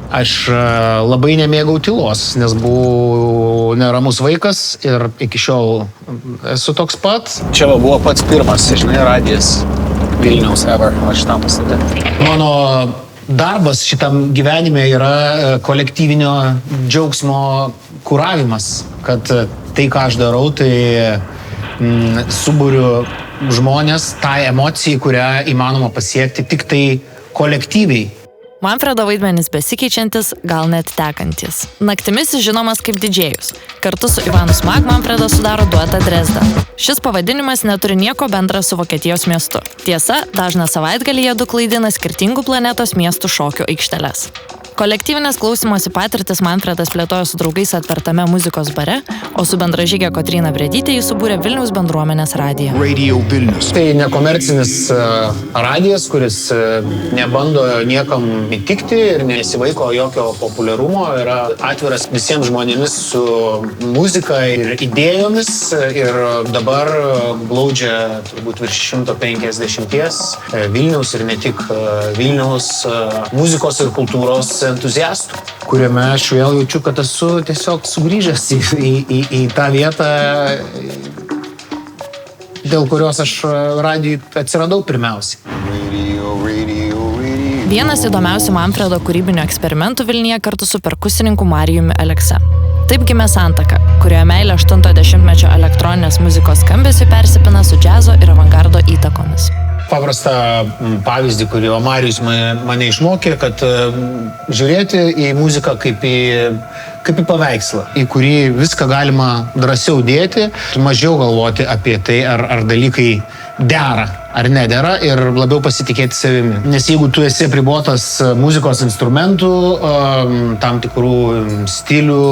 Aš labai nemėgau tylos, nes buvau neramus vaikas ir iki šiol esu toks pat. Čia buvo pats pirmas, žinai, radijas Vilniaus ever, šitam pastate. Mano darbas šitam gyvenime yra kolektyvinio džiaugsmo kuravimas, kad tai, ką aš darau, tai suburiu žmonės tai emocijai, kurią įmanoma pasiekti tik tai kolektyviai. Manfredo vaidmenys besikeičiantis, gal net tekantis. Naktimis jis žinomas kaip didžėjus. Kartu su Ivanu Smak Manfredas sudaro duetą Dresdą. Šis pavadinimas neturi nieko bendra su Vokietijos miestu. Tiesa, dažną savaitgalį jie du klaidina skirtingų planetos miestų šokių aikšteles. Kolektyvinės klausymosi patirtis Manfredas plėtojo su draugais atvertame muzikos bare, o su bendražygė Kotryna Bredytė jis subūrė Vilniaus bendruomenės radiją. Radio Vilnius. Tai nekomercinis radijas, kuris nebando niekam įtikti ir nesivaiko jokio populiarumo, yra atviras visiems žmonėmis su muzika ir idėjomis ir dabar glaudžia turbūt virš 150 Vilniaus ir ne tik Vilniaus muzikos ir kultūros entuziastų, kuriame aš vėl jaučiu, kad esu tiesiog sugrįžęs į tą vietą, dėl kurios aš radijui atsiradau pirmiausiai. Vienas įdomiausių Manfredo kūrybinių eksperimentų Vilniuje kartu su perkusininku Marijumi Aleksa. Taip gimė Santaka, kurioje meilė 80-mečio elektroninės muzikos skambesiui persipina su džiazo ir avangardo įtakomis. Paprastą pavyzdį, kurio Marijus mane išmokė, kad žiūrėti į muziką kaip į paveikslą, į kurį viską galima drąsiau dėti, mažiau galvoti apie tai, ar dalykai dera ar nedera ir labiau pasitikėti savimi. Nes jeigu tu esi apribotas muzikos instrumentų, tam tikrų stilių,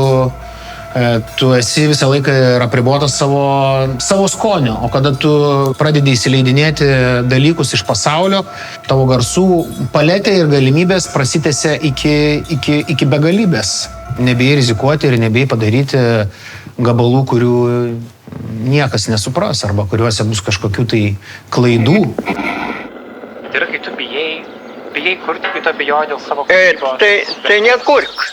tu esi visą laiką apribotas savo skonio, o kada tu pradedi įsileidinėti dalykus iš pasaulio, tavo garsų paletė ir galimybės prasitęsia iki begalybės. Nebijai rizikuoti ir nebijai padaryti gabalų, kurių niekas nesupras arba kuriuose bus kažkokių tai klaidų. Ir kai tu bijai kurti, kai tu bijoji dėl savo kūrybos. Tai nekurk.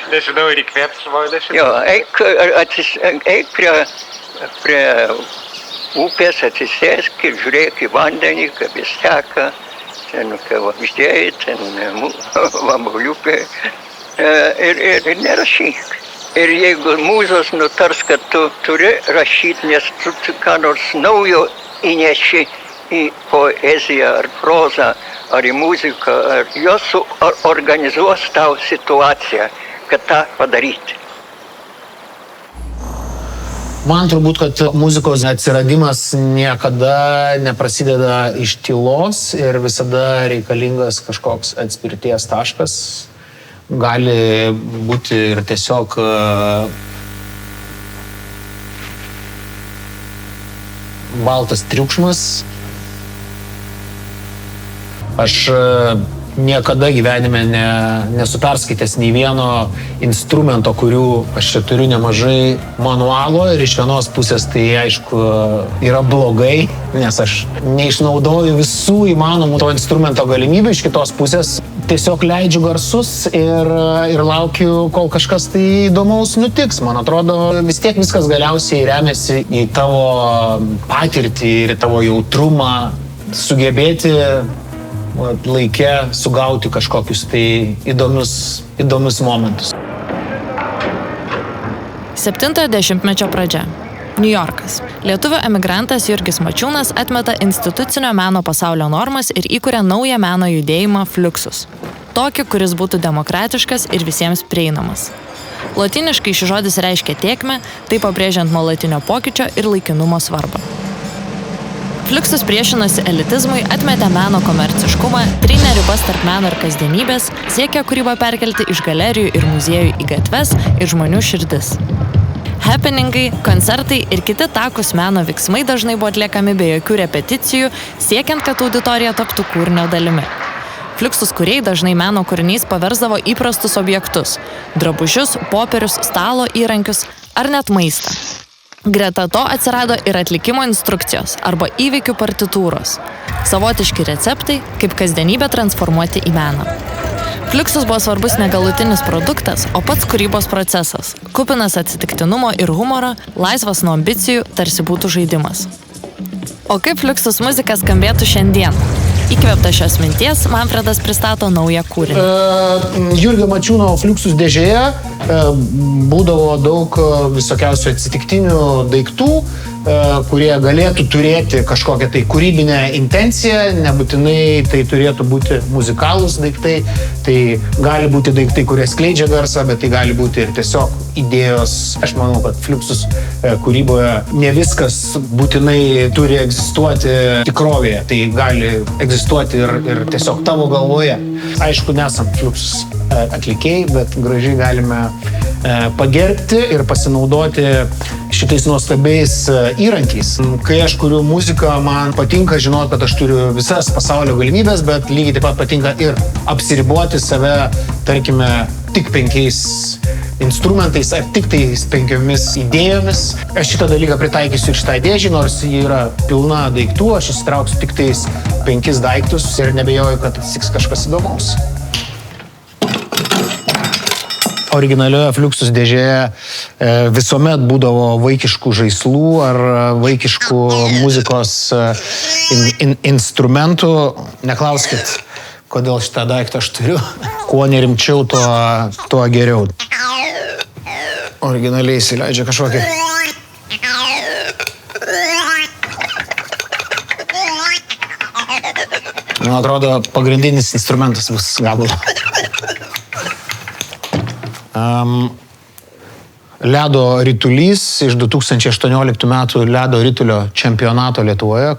Nežinau, ir įkvėps žmonės. Jo, eik prie upės, atsisėsk ir žiūrėk į vandenį, kaip jis teka, ten vabzdžiai, ten vabaliukai ir nerašyk. Ir jeigu mūzos nutars, kad tu turi rašyti, nes tu ką nors naujo įneši į poeziją ar prozą, ar į muziką, ar jos organizuos tau situaciją, kad tą padaryti. Man turbūt, kad muzikos atsiradimas niekada neprasideda iš tylos ir visada reikalingas kažkoks atspirties taškas. Gali būti ir tiesiog baltas triukšmas. Aš niekada gyvenime nesu perskaitęs nei vieno instrumento, kurių aš čia turiu nemažai manualo ir iš vienos pusės tai aišku yra blogai, nes aš neišnaudoju visų įmanomų to instrumento galimybių, iš kitos pusės tiesiog leidžiu garsus ir laukiu, kol kažkas tai įdomaus nutiks. Man atrodo, vis tiek viskas galiausiai remiasi į tavo patirtį ir į tavo jautrumą, sugebėti laike sugauti kažkokius tai įdomius momentus. 70-ojo dešimtmečio pradžia. Niujorkas. Lietuvių emigrantas Jurgis Mačiūnas atmeta institucinio meno pasaulio normas ir įkuria naują meno judėjimą Fluxus. Tokį, kuris būtų demokratiškas ir visiems prieinamas. Lotyniškai šis žodis reiškia tėkmę, taip pabrėžiant nuolatinio pokyčio ir laikinumo svarbą. Fluxus priešinosi elitizmui, atmetė meno komerciškumą, trynė ribas tarp meno ir kasdienybės, siekė kūrybą perkelti iš galerijų ir muziejų į gatves ir žmonių širdis. Happeningai, koncertai ir kiti takūs meno veiksmai dažnai buvo atliekami be jokių repeticijų, siekiant, kad auditorija taptų kūrinio dalimi. Fluxus kūrėjai dažnai meno kūriniais paversdavo įprastus objektus – drabužius, popierius, stalo įrankius ar net maistą. Greta to atsirado ir atlikimo instrukcijos arba įvykių partitūros. Savotiški receptai, kaip kasdienybę transformuoti į meną. Fluxus buvo svarbus ne galutinis produktas, o pats kūrybos procesas. Kupinas atsitiktinumo ir humoro, laisvas nuo ambicijų, tarsi būtų žaidimas. O kaip Fluxus muzika skambėtų šiandien? Įkvėpta šios minties, Manfredas pristato naują kūrinį. Jurgio Mačiūno Fluxus dėžėje būdavo daug visokiausių atsitiktinių daiktų, kurie galėtų turėti kažkokią tai kūrybinę intenciją, nebūtinai tai turėtų būti muzikalūs daiktai, tai gali būti daiktai, kurie skleidžia garsą, bet tai gali būti ir tiesiog idėjos. Aš manau, kad Fluxus kūryboje ne viskas būtinai turi egzistuoti tikrovėje, tai gali egzistuoti ir tiesiog tavo galvoje. Aišku, nesam Fluxus atlikėjai, bet gražiai galime pagerbti ir pasinaudoti šitais nuostabiais įrankiais. Kai aš kuriu muziką, man patinka žinoti, kad aš turiu visas pasaulio galimybės, bet lygiai taip pat patinka ir apsiriboti save, tarkime, tik 5 instrumentais ar tik tais 5 idėjomis. Aš šitą dalyką pritaikysiu ir šitai dėžiai, nors ji yra pilna daiktų, aš įsitrauksiu tik tais 5 daiktus ir nebejoju, kad atsitiks kažkas įdomaus. Originalioje Fluxus dėžėje visuomet būdavo vaikiškų žaislų ar vaikiškų muzikos instrumentų. Neklauskit, kodėl šitą daiktą aš turiu. Kuo nerimčiau, tuo geriau. Originaliai įsileidžia kažkokį. Man atrodo, pagrindinis instrumentas bus gabalo. Ledo ritulys iš 2018 metų ledo ritulio čempionato Lietuvoje,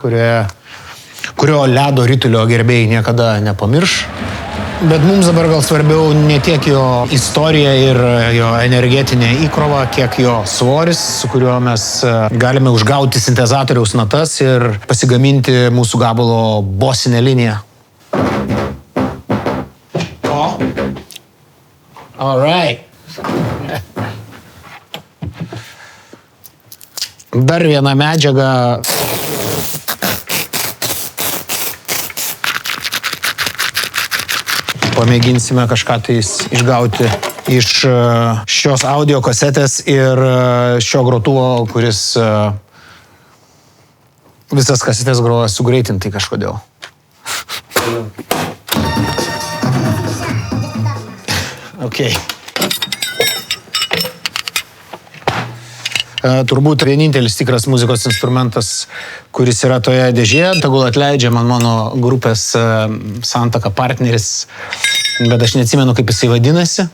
kurio ledo ritulio gerbėjai niekada nepamirš. Bet mums dabar gal svarbiau ne tiek jo istorija ir jo energetinė įkrova, kiek jo svoris, su kuriuo mes galime užgauti sintezatoriaus natas ir pasigaminti mūsų gabalo bosinę liniją. All right. Dar viena medžiaga. Pamėginsime kažką tais išgauti iš šios audio kasetės ir šio grotuvo, kuris visas kasetės groja sugreitintai kažkodėl. Okay. Turbūt vienintelis tikras muzikos instrumentas, kuris yra toje dėžėje, tegul atleidžia man mano grupės Santaka partneris, bet aš neatsimenu, kaip jisai vadinasi.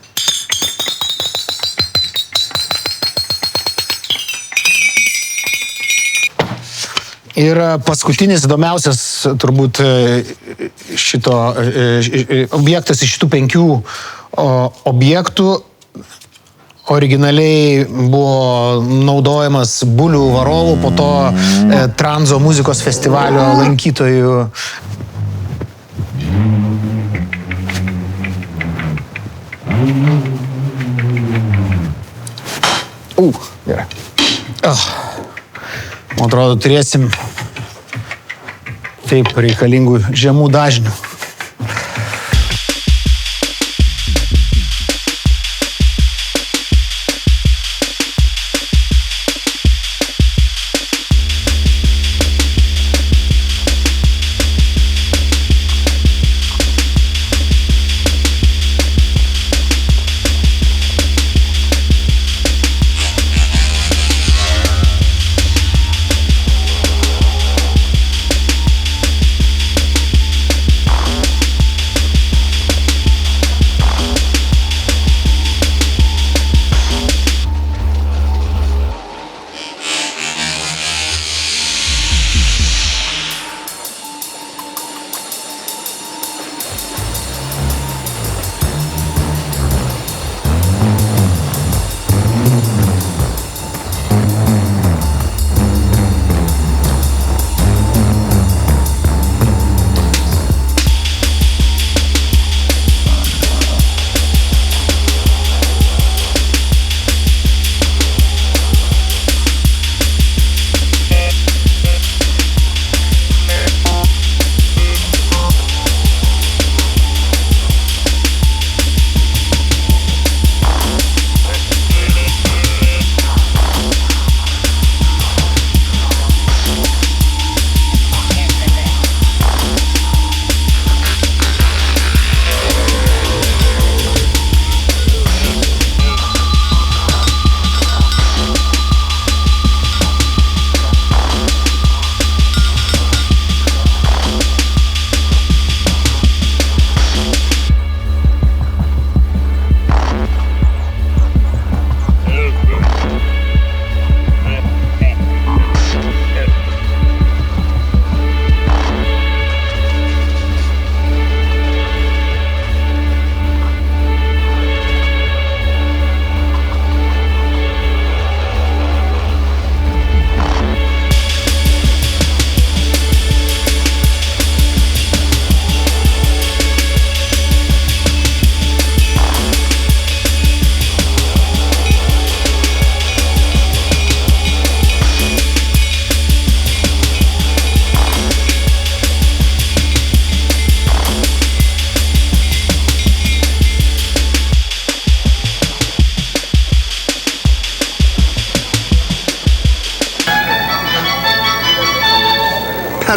Ir paskutinis įdomiausias turbūt šito objektas iš šitų 5 objektų originaliai buvo naudojamas Bulių varovų, po to tranzo muzikos festivalio lankytojų. Gerai. Man atrodo, turėsim taip reikalingų žemų dažnių.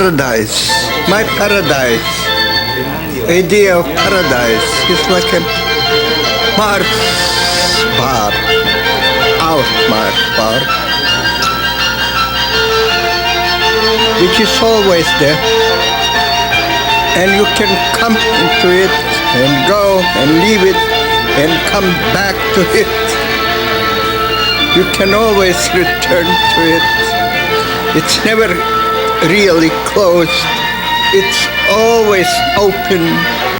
paradise. My paradise. Idea of paradise is like a Mars bar. Our Mars bar. Which is always there. And you can come into it and go and leave it and come back to it. You can always return to it. It's never really closed. It's always open.